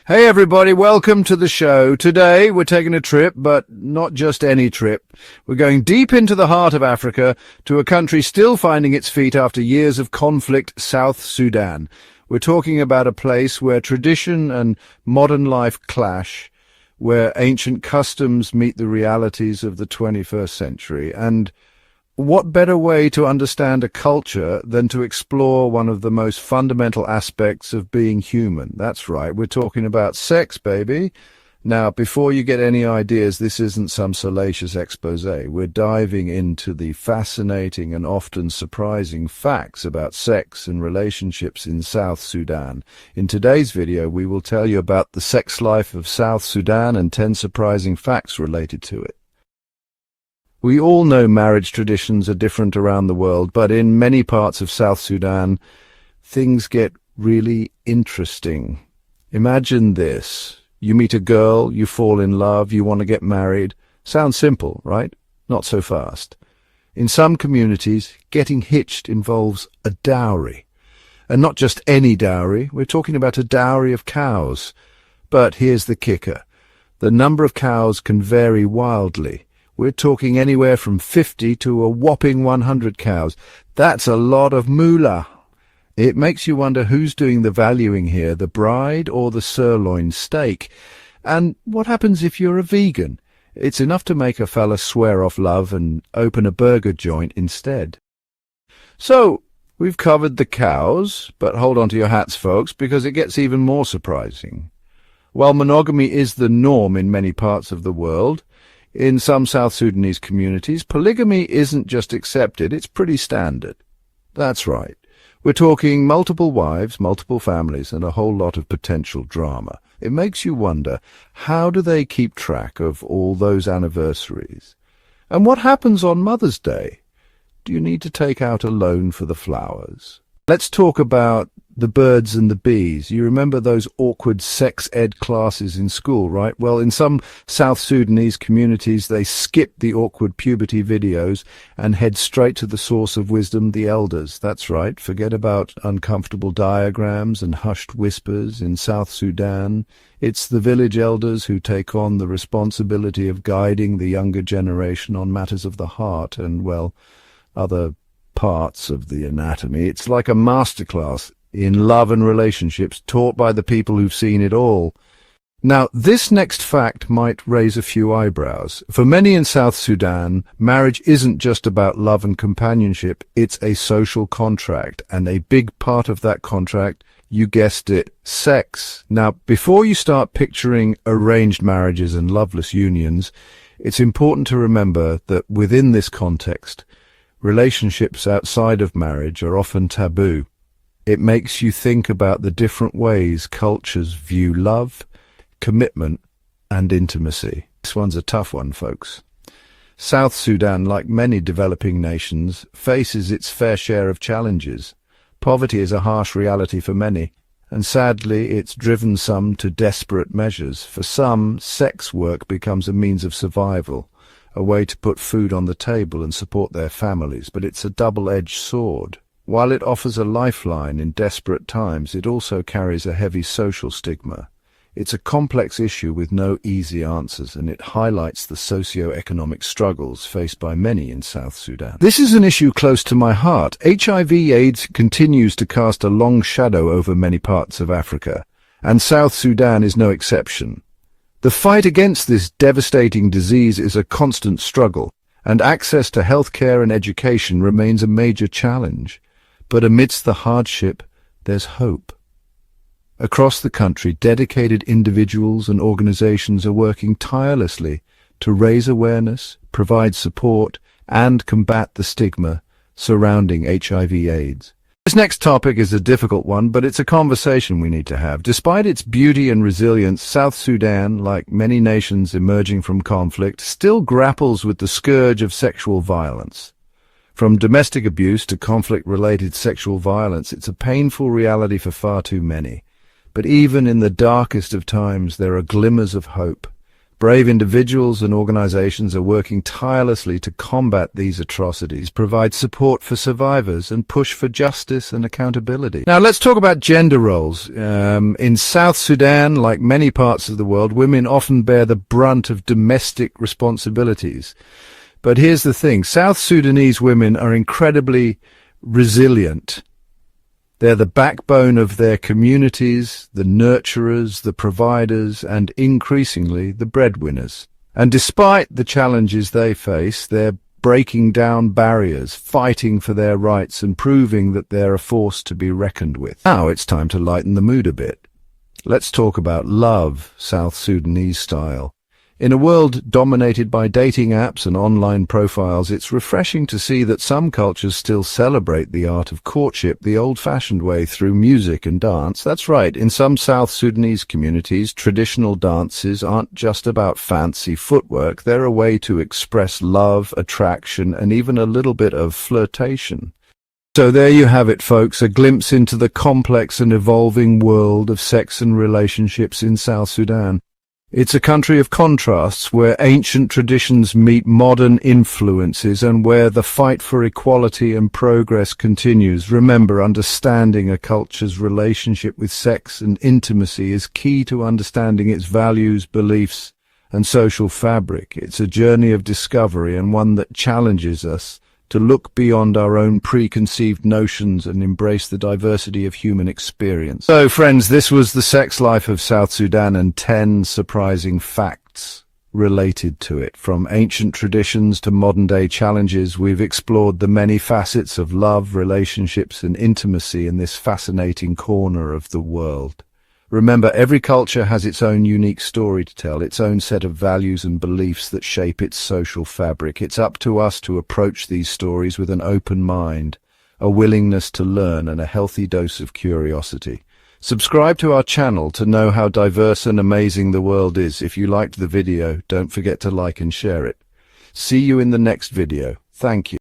Hey everybody, welcome to the show. Today we're taking a trip, but not just any trip. We're going deep into the heart of Africa to a country still finding its feet after years of conflict, South Sudan. We're talking about a place where tradition and modern life clash, where ancient customs meet the realities of the 21st century. And what better way to understand a culture than to explore one of the most fundamental aspects of being human? That's right, we're talking about sex, baby. Now, before you get any ideas, this isn't some salacious expose. We're diving into the fascinating and often surprising facts about sex and relationships in South Sudan. In today's video, we will tell you about the sex life of South Sudan and 10 surprising facts related to it. We all know marriage traditions are different around the world, but in many parts of South Sudan, things get really interesting. Imagine this. You meet a girl, you fall in love, you want to get married. Sounds simple, right? Not so fast. In some communities, getting hitched involves a dowry. And not just any dowry, we're talking about a dowry of cows. But here's the kicker. The number of cows can vary wildly. We're talking anywhere from 50 to a whopping 100 cows. That's a lot of moolah. It makes you wonder who's doing the valuing here, the bride or the sirloin steak. And what happens if you're a vegan? It's enough to make a fella swear off love and open a burger joint instead. So, we've covered the cows, but hold on to your hats, folks, because it gets even more surprising. While monogamy is the norm in many parts of the world, in some South Sudanese communities, polygamy isn't just accepted, it's pretty standard. That's right. We're talking multiple wives, multiple families, and a whole lot of potential drama. It makes you wonder, how do they keep track of all those anniversaries? And what happens on Mother's Day? Do you need to take out a loan for the flowers? Let's talk about the birds and the bees. You remember those awkward sex ed classes in school, right? Well, in some South Sudanese communities, they skip the awkward puberty videos and head straight to the source of wisdom, the elders. That's right. Forget about uncomfortable diagrams and hushed whispers. In South Sudan, it's the village elders who take on the responsibility of guiding the younger generation on matters of the heart and, well, other parts of the anatomy. It's like a masterclass in love and relationships, taught by the people who've seen it all. Now, this next fact might raise a few eyebrows. For many in South Sudan, marriage isn't just about love and companionship, it's a social contract, and a big part of that contract, you guessed it, sex. Now, before you start picturing arranged marriages and loveless unions, it's important to remember that within this context, relationships outside of marriage are often taboo. It makes you think about the different ways cultures view love, commitment, and intimacy. This one's a tough one, folks. South Sudan, like many developing nations, faces its fair share of challenges. Poverty is a harsh reality for many, and sadly it's driven some to desperate measures. For some, sex work becomes a means of survival, a way to put food on the table and support their families, but it's a double-edged sword. While it offers a lifeline in desperate times, it also carries a heavy social stigma. It's a complex issue with no easy answers, and it highlights the socio-economic struggles faced by many in South Sudan. This is an issue close to my heart. HIV/AIDS continues to cast a long shadow over many parts of Africa, and South Sudan is no exception. The fight against this devastating disease is a constant struggle, and access to healthcare and education remains a major challenge. But amidst the hardship, there's hope. Across the country, dedicated individuals and organizations are working tirelessly to raise awareness, provide support, and combat the stigma surrounding HIV/AIDS. This next topic is a difficult one, but it's a conversation we need to have. Despite its beauty and resilience, South Sudan, like many nations emerging from conflict, still grapples with the scourge of sexual violence. From domestic abuse to conflict-related sexual violence, it's a painful reality for far too many. But even in the darkest of times, there are glimmers of hope. Brave individuals and organizations are working tirelessly to combat these atrocities, provide support for survivors, and push for justice and accountability. Now, let's talk about gender roles. In South Sudan, like many parts of the world, women often bear the brunt of domestic responsibilities. But here's the thing, South Sudanese women are incredibly resilient. They're the backbone of their communities, the nurturers, the providers, and increasingly the breadwinners. And despite the challenges they face, they're breaking down barriers, fighting for their rights, and proving that they're a force to be reckoned with. Now it's time to lighten the mood a bit. Let's talk about love, South Sudanese style. In a world dominated by dating apps and online profiles, it's refreshing to see that some cultures still celebrate the art of courtship the old-fashioned way through music and dance. That's right, in some South Sudanese communities, traditional dances aren't just about fancy footwork. They're a way to express love, attraction, and even a little bit of flirtation. So there you have it, folks, a glimpse into the complex and evolving world of sex and relationships in South Sudan. It's a country of contrasts where ancient traditions meet modern influences and where the fight for equality and progress continues. Remember, understanding a culture's relationship with sex and intimacy is key to understanding its values, beliefs, and social fabric. It's a journey of discovery and one that challenges us to look beyond our own preconceived notions and embrace the diversity of human experience. So, friends, this was the sex life of South Sudan and 10 surprising facts related to it. From ancient traditions to modern-day challenges, we've explored the many facets of love, relationships, and intimacy in this fascinating corner of the world. Remember, every culture has its own unique story to tell, its own set of values and beliefs that shape its social fabric. It's up to us to approach these stories with an open mind, a willingness to learn, and a healthy dose of curiosity. Subscribe to our channel to know how diverse and amazing the world is. If you liked the video, don't forget to like and share it. See you in the next video. Thank you.